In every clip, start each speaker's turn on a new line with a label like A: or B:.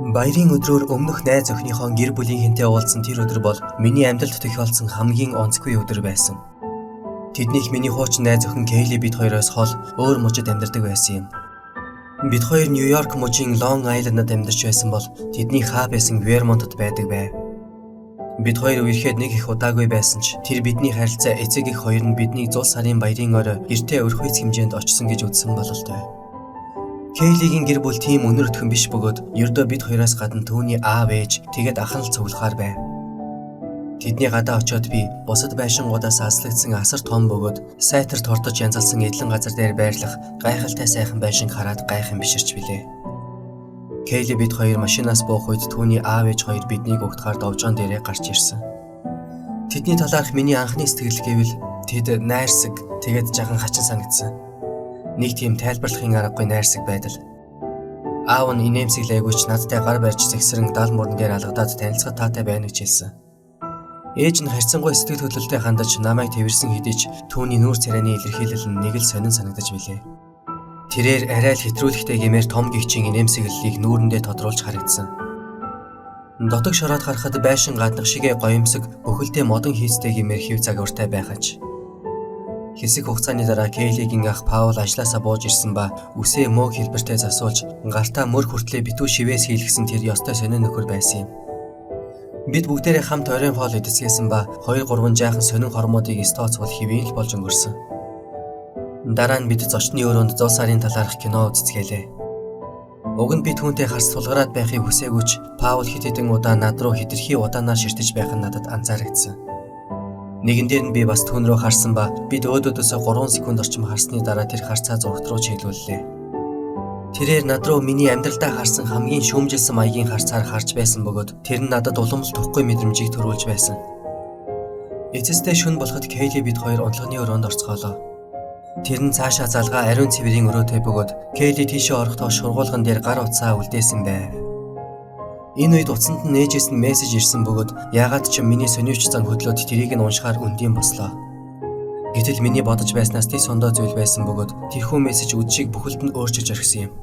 A: Баярын өдрөөр өмнөх найз охиныхоо гэр бүлийнхэнтэй уулзсан тэр өдөр бол миний амьдралд тохиолдсон хамгийн онцгүй өдөр байсан. Тэднийх миний хуучин найз охин Кейли бид хоёроос хол өөр мужид амьдардаг байсан юм. Бид хоёр Нью-Йорк мужийн Лонг Айландад амьдарч байсан бол тэдний хаа байсан Вермонтод байдаг байв. Бид хоёр үерхэд нэг их удаагүй байсан ч тэр бидний харилцаа эцэг их хоёр нь бидний зул сарын баярын орой гэртээ өрхөйц хэмжээнд очсон гэж үзсэн бололтой. Кейлигийн гэр бүл тийм өнөр өтгөн биш бөгөөд ердөө бид хоёроос гадна түүний аав ээж тэгээд ах нь л цуглахаар байв. Тэдний гадаа очиод би бусад байшингуудаас аслагдсан асар том бөгөөд сайтар тордож янзалсан эдлэн газар дээр байрлах гайхалтай сайхан байшинг хараад гайхам биширч билээ. Кейли бид хоёр машинаас буух үед түүний аав ээж хоёр биднийг угтахаар довжоон дээрээ гарч ирсэн. Тэдний талаарх миний анхны сэтгэл гэвэл тэд найрсаг тэгээд жахан хачин санагдсан. Нэг тийм тайлбарлахын аргагүй найрсаг байдал. Аав нь инээмсэглээгүй ч надтай гар барьж зэгсрэн дал мөрөн дээр алгадаад танилцахад таатай байна гэж хэлсэн. Ээж нь харьцангуй сэтгэл хөдлөлтэй хандаж намайг тэрсэн хэдий ч түүний нүүр царайны илэрхийлэл нь нэг л сонин санагдаж билээ. Тэрээр арай л хэтрүүлэхтэй гэмээр том гихчийн инээмсэглэлийг нүүрэндээ тодруулж харагдсан. Дотог шороод харахад байшин гаднах шигээ гоёмсог бүхэлдээ модон хийцтэй гэмээр хэв загвартай байхаж. Хэсэг хугацааны дараа Кейлигийн ах Паул ажлаасаа бууж ирсэн ба үсээ мөөг хэлбэртэй засуулж гартаа мөр хүртлээ битүү шивээс хийлгсэн тэр ёстой сонин нөхөр байсан юм. Бид бүгдээрээ хамт оройн хоол идэцгээсэн ба 2-3 жаахан сонин хормуудыг стооцвол хэвийн л болж өнгөрсөн. Дараа нь бид зочны өрөөнд зул сарын талаарх кино үзцгээлээ. Уг нь би түүнтэй харс сулгараад байхыг хүсээгүйч Паул хэд хэдэн удаа над руу хэтэрхий удаанаар ширтэж байх нь надад анзаарагдсан. Нэгэн дээр нь би бас түүн рүү харсан ба бид өөдөөдөөсөө 3 секунд орчим харсны дараа тэр харцаа зурагт руу чиглүүллээ. Тэрээр над руу миний амьдралдаа харсан хамгийн шүүмжилсэн маягийн харцаар харж байсан бөгөөд тэр нь надад уламжлал тухгүй мэдрэмжийг төрүүлж байсан. Эцэстээ шөнө болоход Кейли бид хоёр унтлагын өрөөнд орцгоолоо. Тэр нь цаашаа залгаа ариун цэврийн өрөөтэй бөгөөд Кейли тийшээ орохдоо шургуулган дээр гар утсаа үлдээсэн байв. Энэ үед утсанд нь ээжээс нь мессеж ирсэн бөгөөд яагаад ч миний сониуч зан хөдлөөд тэрийг нь уншихаар үндэм бослоо. Гэтэл миний бодож байснаас тий сондоо зүйл байсан бөгөөд тэрхүү мессеж үдшийг бүхэлд нь өөрчилж орхисон юм.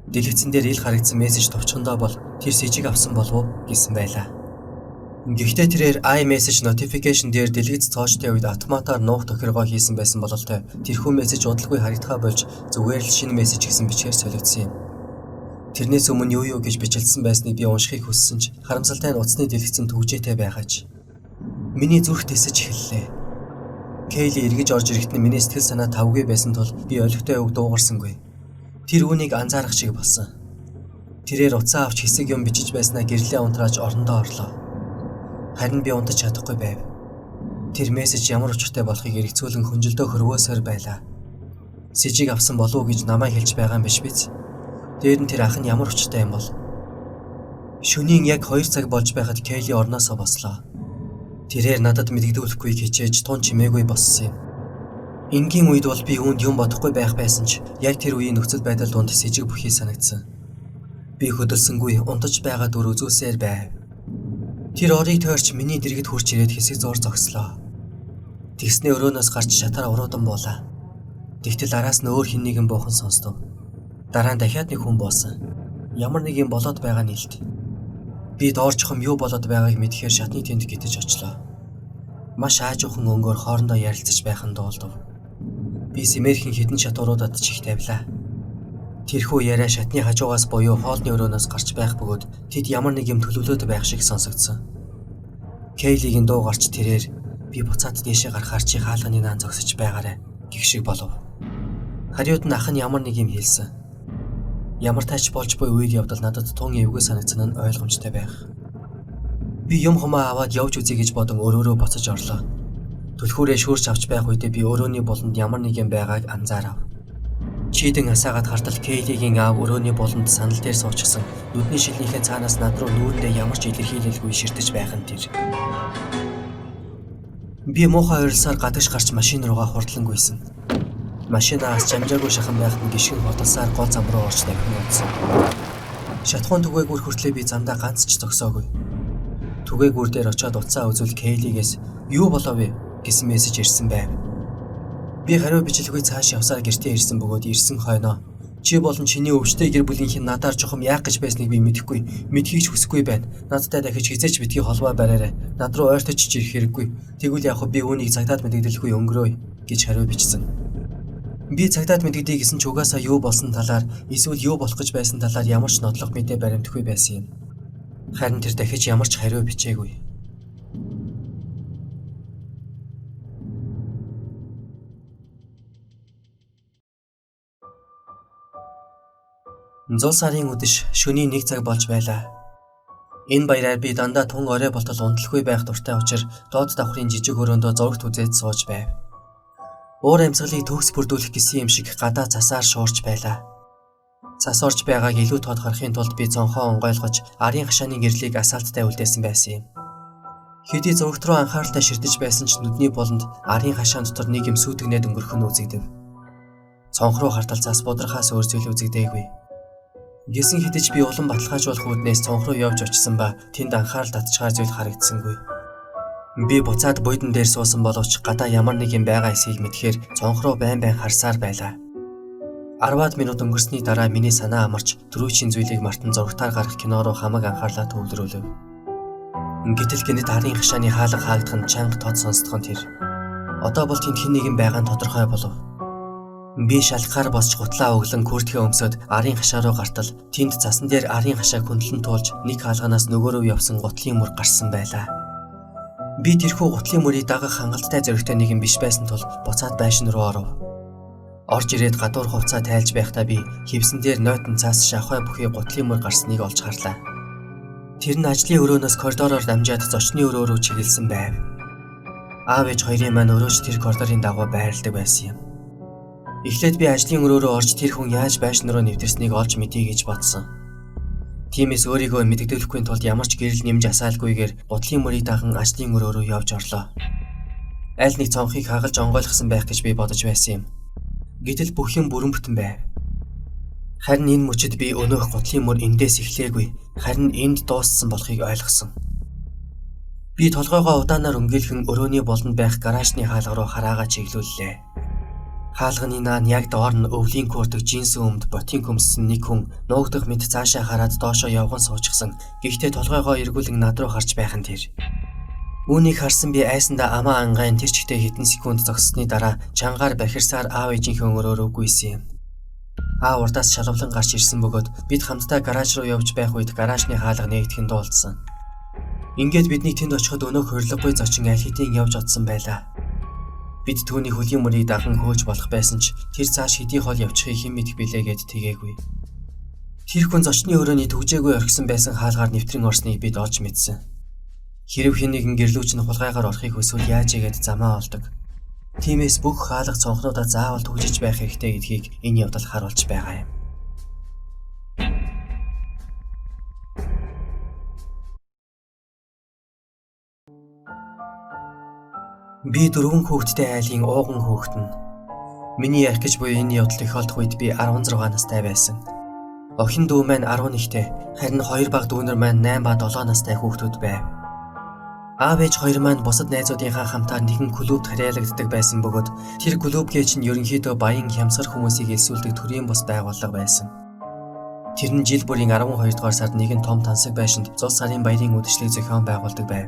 A: Дэлгэцэн дээр ил харагдсан мессеж товчхондоо бол тэр сэжиг авсан болов уу гэсэн байлаа. Гэхдээ тэрээр iMessage notification дээр дэлгэц цоочтой үед автоматар нуух тохиргоо хийсэн байсан бололтой тэрхүү мессеж удалгүй харагдхаа болж зүгээр л шинэ мессеж гэсэн бичгээр солигдсон юм. Тэрнээс өмнө юу гэж бичилсэн байсныг би уншихыг хүссэн ч харамсалтай нь утасны дэлгэцэн төгжээтэй байгаач. Миний зүрх тэсэж эхэллээ. Кейли эргэж орж ирэхэд нь миний сэтгэл санаа тавгүй байсан тул би олигтой үг дуугарсангүй. Тэр үүнийг анзаарах шиг болсон. Тэрээр утсаа авч хэсэг юм бичиж байснаа гэрлээ унтрааж орондоо орлоо. Харин би унтаж чадахгүй байв. Тэр мессеж ямар учиртай болохыг эргцүүлэн хөнжилдөө хөрвөөсөр байлаа. Сэжиг авсан болов уу гэж намайг хэлж байгаа юм биш биз? Дээр нь тэр ах нь ямар учиртай юм бол. Шөнийн яг 2 цаг болж байхад Кейли орноосоо бослоо. Тэрээр надад мэдэгдүүлэхгүй хичээж тун чимээгүй болсон юм. Ингийн үед бол би үүнд юм бодохгүй байх байсан ч яг тэр үеийн нөхцөл байдал донд сэжиг бүхий санагдсан. Би хөдөлсөнгүй унтаж байгаа дүр үзүүлсээр байв. Тэр орыг тойрч миний дэргэд хурж ирээд хэсэг зур зогслоо. Тэгснээ өрөөнөөс гарч шатаар уруудан буулаа. Тэгтэл араас нь өөр хэн нэгэн буухан сонстов. Дараа нь дахиад нэг хүн буусан. Ямар нэг юм болоод байгаа нэлт. Би доорчхом юу болоод байгааг мэдхээр шатны тэнд гитэж очлоо. Маш аажуухан өнгөөр хоорондоо ярилцаж байх нь дуулдав. Би сэмэрхэн хідэн шатууруудад чих тавилаа. Тэрхүү яриа шатны хажуугаас буюу хоолны өрөөнөөс гарч байх бөгөөд тэд ямар нэг юм төлөвлөд байх шиг сонсогдсон. Кейлигийн дуу гарч тэрээр би буцаад дээшээ гарахаар чи хаалганы наан зогсож байгаарэ гэх шиг болов. Хариуд нь ах нь ямар нэг юм хэлсэн. Ямар тач болж буй үед явдал надад тун эвгүй санагдсан нь ойлгомжтой байх. Би юм хумаа аваад явж үзье гэж бодон өрөөрөө буцаж орлоо. Түлхүүрээ шүүрч авч байх үедээ би өрөөний буланд ямар нэг юм байгааг анзаарав. Чийдэн асаагаад хартал Кейлигийн аав өрөөний буланд санал дээр суучихсан. Нүдний шилнийхээ цаанаас над руу нүүрэндээ ямар ч илэрхийлэлгүй ширтэж байх нь тэр. Би муухай ойрлсаар гадагш гарч машин руугаа хурдлан гүйсэн. Машинаас чамжаагүй шахан байхад нь гიშгэн худалсаар гол зам руу орж тавих болсон. Шатхуун түгээгүүр хүртлээ би замдаа ганц ч зогсоогүй. Түгээгүүр дээр очиод утсаа үзвэл Кейлигээс юу болов вэ гэсэн мессеж ирсэн байв. Би хариу бичлэгүй цааш явсаар гэртээ ирсэн бөгөөд ирсэн хойноо Чи болон чиний өвчтэй гэр бүлийнх нь надаар чухам яах гэж байсныг би мэдэхгүй. Мэдхийг ч хүсэхгүй байна. Надтай дахиж хизээч битгий холбоо бариарай. Над руу ойртож ирэх хэрэггүй. Тэгвэл яг би үүнийг цагдаад мэдэгдэлгүй өнгөрөөе гэж хариу бичсэн. Би цагдаад мэдэгдэе гэсэн ч угаасаа юу болсон талаар эсвэл юу болох гэж байсан талаар ямар ч нотлох мэдээ баримтгүй байсан юм. Харин тэр дахиж ямар ч хариу бичээгүй. Зул сарын үдэш шөнийн 1 цаг болж байлаа. Энэ баяраар би дандаа тун орой болтол унталгүй байх дуртай учраас доод давхрын жижиг өрөөндөө зурагт үзээд сууж байв. Уур амьсгалыг төгс бүрдүүлэх гэсэн юм шиг гадаа цасаар шуурч байлаа. Цас орж байгааг илүү тод харахын тулд би цонхоо онгойлгож арын хашааны гэрлийг асаалттай үлдээсэн байсан юм. Хэдий зурагт руу анхааралтай ширтэж байсан ч нүдний болонд арын хашаан дотор нэг юм сүйтгэнээд өнгөрөх нь үзэгдэв. Цонх руу хартал цас будрахаас өөр зүйл үзэгдээгүй. Гисэн хідэж би улам баталгаажуулах үүднээс цонх руу явж очсон ба тэнд анхаарал татчихаар зүйл харагдсангүй. Би буцаад буйдан дээр суусан боловч гадаа ямар нэг юм байгаа эсэхийг мэдхээр цонх руу байн харсаар байлаа. 10 минут өнгөрсний дараа миний санаа амарч түрүүчийн зүйлийг мартан зурагтаар гарах кино руу хамаг анхаарлаа төвлөрүүлв. Гэтэл гинэд арын хашааны хаалга хаагдах нь чанга тод сонсдгоо тэр. Одоо бол тэнд хэн нэгэн байгаа нь тодорхой болов. Би шалхахаар босч гутлаа өглөн күртгээ өмсөд арын хашаа руу гартал тэнд цасан дээр арын хашаа хөндлөн туулж нэг хаалганаас нөгөө рүү явсан гутлын мөр гарсан байлаа. Би тэрхүү гутлын мөрийг дагах хангалттай зөрөгтэй нэг юм биш байсан тул буцаад байшин руу оров. Орж ирээд гадуур хувцас тайлж байхдаа би хивсэн дээр нойтон цаас шавхай бүхий гутлын мөр гарсныг олж харлаа. Тэр нь ажлын өрөөнөөс коридороор дамжаад зочны өрөө рүү чиглэсэн байв. Аав ээж хоёрын маань өрөөч тэр коридорын дагуу байрладаг байсан юм. Эхлээд би ажлын өрөө рүү орж тэр хүн яаж байшин руу нэвтэрснийг олж мэдье гэж бодсон. Тиймээс өөрийгөө мэдэгдүүлэхгүй тулд ямар ч гэрэл нэмж асаалгүйгээр гутлын мөрийг даган ажлын өрөө рүү явж орлоо. Аль нэг цонхыг хагалж онгойлгосон байх гэж би бодож байсан юм. Гэтэл бүх юм бүрэн бүтэн байв. Харин энэ мөчөд би өнөөх гутлын мөр эндээс эхлээгүй, харин энд дууссан болохыг ойлгосон. Би толгойгоо удаанаар өнгөлгөн өрөөний болонд байх гаражны хаалга руу хараагаа чиглүүллээ. Хаалганы наан яг доор нь өвлийн куртэг джинс өмд ботинг хөмссөн нэг хүн нуугдах мэт цаашаа хараад доошоо явган суучихсан. Гэхдээ толгойгоо эргүүлэн над руу харж байх нь тэр. Үүнийг харсан би айсандаа амаа ангайн тэр чигтээ хэдэн секунд зогссны дараа чангаар бахирсаар аав ээжийнхээ өрөө рүү гүйсэн юм. Аав урдаас шалвалан гарч ирсэн бөгөөд бид хамтдаа гараж руу явж байх үед гаражны хаалга нээгдэхин дуулсан. Ингээд бидний тэнд очиход өнөөх хөрлөггүй зочин аль хэдийн явж одсон байлаа. Бид түүний хөлийн мөрийг даган хөөж болох байсан ч тэр цааш хэдий хол явчихыг хэн мэдэх билээ гэд тэгээгүй. Тэр хүн зочны өрөөний төгжээгүй орхисон байсан хаалгаар нэвтрэн орсныг бид олж мэдсэн. Хэрэв хэн нэгэн гэрлүүч нь хулгайгаар орохыг хүсвэл яаж игээд замаа олдог. Тиймээс бүх хаалга цонхнуудаа заавал төгжиж байх хэрэгтэй гэдгийг энэ явдал харуулж байгаа юм. Би 4 хүүхэдтэй айлын ууган хүүхэд нь. Миний ярих гэж буй энэ явдал тохиолдох үед би 16 настай байсан. Охин дүү маань 11-тэй, харин 2 баг дүүнер маань 8 ба 7 настай хүүхдүүд байв. Аав ээж хоёр маань бусад найзуудынхаа хамтаар нэгэн клубт харьяалагддаг байсан бөгөөд тэр клубгээ чинь ерөнхийдөө баян хямсгар хүмүүсийг элсүүлдэг төрийн бус байгууллага байсан. Тэр нь жил бүрийн 12 дугаар сард нэгэн том тансаг байшинд зул сарын баярын үдшилийг зохион байгуулдаг байв.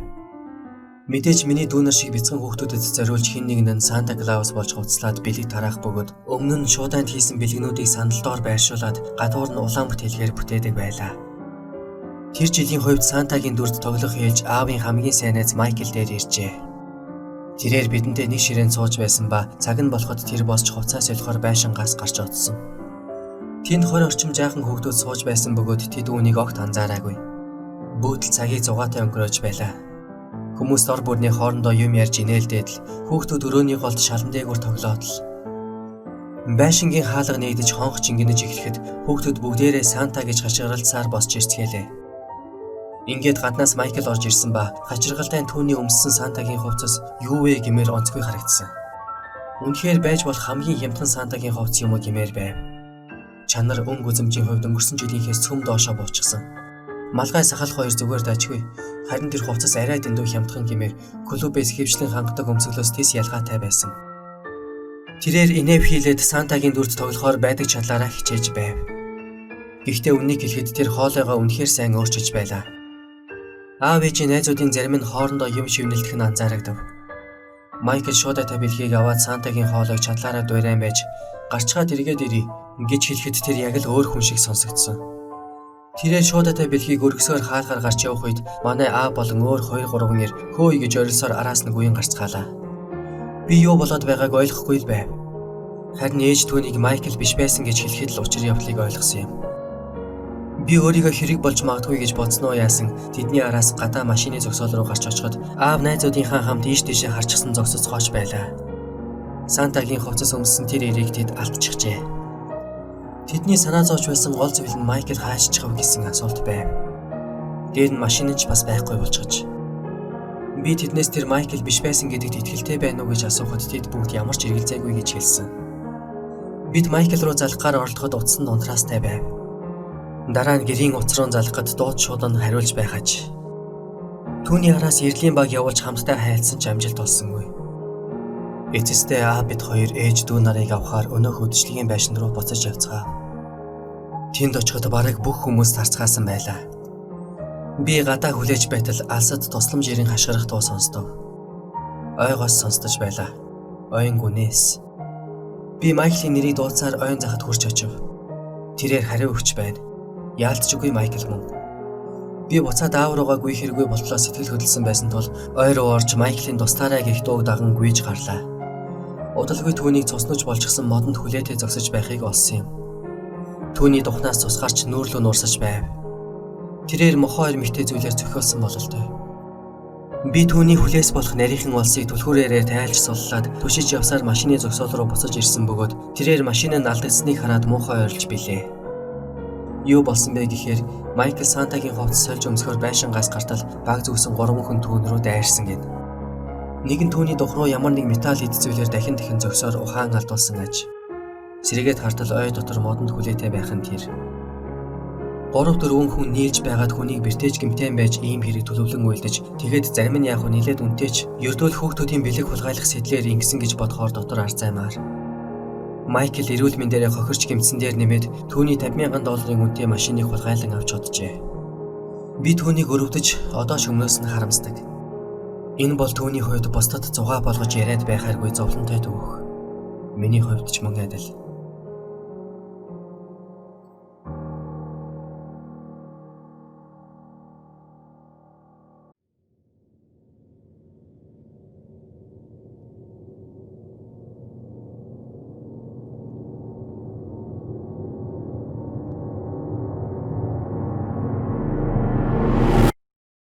A: Мэдээж миний дүүнер шиг бяцхан хүүхдүүдэд зориулж хэн нэгэн нь Санта Клаус болж хувцлаад бэлэг тараах бөгөөд өмнө нь шууданд хийсэн бэлгэнүүдийг сандалтоор байршуулад гадуур нь улаан бүтээлгээр бүтээдэг байлаа. Тэр жилийн хувьд Сантагийн дүрд тоглох ээлж аавын хамгийн сайн найз Майкл дээр иржээ. Тэрээр бидэнтэй нэг ширээнд сууж байсан ба цаг нь болоход тэр босч хувцас солихоор байшингаас гарч одсон. Тэнд 20 орчим жаахан хүүхдүүд сууж байсан бөгөөд тэд үүнийг огт анзаараагүй. Бүүдэл цагийг зугаатай өнгөрөөж байлаа. Хүмүүс дор бүрний хоорондоо юм ярьж инээлдээд л хүүхдүүд өрөөний голд шалан дээгүүр тоглоод л байшингийн хаалга нэгдэж хонх чингэнэж эхлэхэд хүүхдүүд бүгдээрээ Санта гэж хашгиралцсаар босч ирцгээлээ. Ингээд гаднаас Майкл орж ирсэн ба хачиргалтай түүний өмссөн Сантагийн хувцас юу вэ гэмээр онцгүй харагдсан. Үнэхээр байж болох хамгийн хямдхан Сантагийн хувцас юм уу гэмээр байв. Чанар өнгө үзэмжийн хувьд өнгөрсөн жилийнхээс цөм доошоо буучсан. Малгай сахалх хоёр зүгээр дажгүй. Харин тэр хувцас арай дэндүү хямдхан гэмээр клубээс хэвшлэн хангадаг өмсгөлөөс тис ялгаатай байсан. Тэрээр инэв хийлээд Сантагийн дүрд тоглохоор байдаг чадлаараа хичээж байв. Гэхдээ үннийг хэлэхэд тэр хоолойгоо үнэхээр сайн өөрчилж байлаа. Аав ээжийн найзуудын зарим нь хоорондоо юм шивнэлдэх нь анзаарагдав. Майкл шуудатай бэлхийг аваад Сантагийн хоолойг чадлаараа дуурайн байж гарчгаад эргээд ирье гэж хэлэхэд тэр яг л өөр хүн шиг сонсогдсон. Тэрээр шуудатай бэлхийг өргөсөөр хаалгаар гарч явах үед манай аав болон өөр 2-3 нэр хөөе гэж орилсоор араас нь гүйн гарцгаалаа. Би юу болоод байгааг ойлгохгүй л байв. Харин ээж түүнийг Майкл биш байсан гэж хэлэхэд л учир явдлыг ойлгосон юм. Би өөрийгөө хэрэг болж магадгүй гэж бодсноо яасан тэдний араас гадаа машины зогсоол руу гарч очиход аав найзуудынхаа хамт ийш тийшээ харчихсан зогсож хооч байлаа. Сантагийн хувцас өмссөн тэр эрийг тэд алдчихжээ. Тэдний санаа зовж байсан гол зүйл нь Майкл хаашчихав гэсэн асуулт байв. Дээр нь машин ч бас байхгүй болчихж. Би тэднээс тэр Майкл биш байсан гэдэгт итгэлтэй байна уу гэж асуухад тэд бүгд ямар ч эргэлзээгүй гэж хэлсэн. Бид Майкл руу залхахаар оролдоход утсан нь унтраастай байв. Дараа нь гэрийн утас руу залхахад дууд шуудан хариулж байхаж. Түүний араас эрдлийн баг явуулж хамтдаа хайлтсан ч амжилт олсонгүй. Эцэстээ аав бид хоёр ээж дүү нарыг авахаар өнөөх үдшилгийн байшин руу буцаж явцгаав. Тэнд очиход бараг бүх хүмүүс тарцгаасан байлаа. Би гадаа хүлээж байтал алсад тусламж ирэн хашгирах дуу сонстов. Ойгоос сонсдож байлаа. Ойн гүнээс. Би Майклийн нэрийг дуудсаар ойн захад хурч очив. Тэрээр хариу өгч байна. Яалтчгүй Майкл мөн. Би буцаад аав руугаа гүйх хэрэггүй болтлоо сэтгэл хөдлсөн байсан тул ой руу орж Майклийн тустаарай гэх дууг даган гүйж гарлаа. Удалгүй түүнийг цуснаж болчихсон модонд хүлээтэй зогсож байхыг олсон юм. Түүний духнаас цус гарч нүүрлүү нуурсаж байв. Тэрээр мохоо эрмэгтэй зүйлээр зөхиөлсөн бололтой. Би түүний хүлээс болох нарийнхан олсыг түлхүүрээрээ тайлж суллаад түшиж явсаар машины зогсоол руу буцаж ирсэн бөгөөд тэрээр машин нь алдагдсныг хараад муухай ойрлж билээ. Юу болсон бэ гэхээр Майкл Сантагийн хувцас сольж өмсгөр байшингаас гартал баг зүгсэн 3 хүн түүн рүү дайрсан гин. Нэг нь түүний дух руу ямар нэг металл эд зүйлээр дахин зогсоор ухаан алдуулсан аж. Сэргээд хартал ой дотор модонд хүлээтэй байх нь тэр. 3-4 хүн нийлж байгаад хүнийг бэртэж гэмтэн байж ийм хэрэг төлөвлөн үйлдэж тэгээд зарим нь яг нилээд үнтэйч ердөөл хүүхдүүдийн бэлэг хулгайлах сэтлэр ингэсэн гэж бодохоор дотор арзаймаар. Майкл эрүүл мэндээрээ хохирч гэмтсэн дээр нэмээд түүний $50,000 үнэтэй машиныг хулгайлан авч оджээ. Би түүнийг өрөвдөж одоо ч өмнөөс нь харамсдаг. Энэ бол түүний хувьд бусдад зугаа болгож яриад байхааргүй зовлонтой түүх. Миний хувьд ч мөн адил.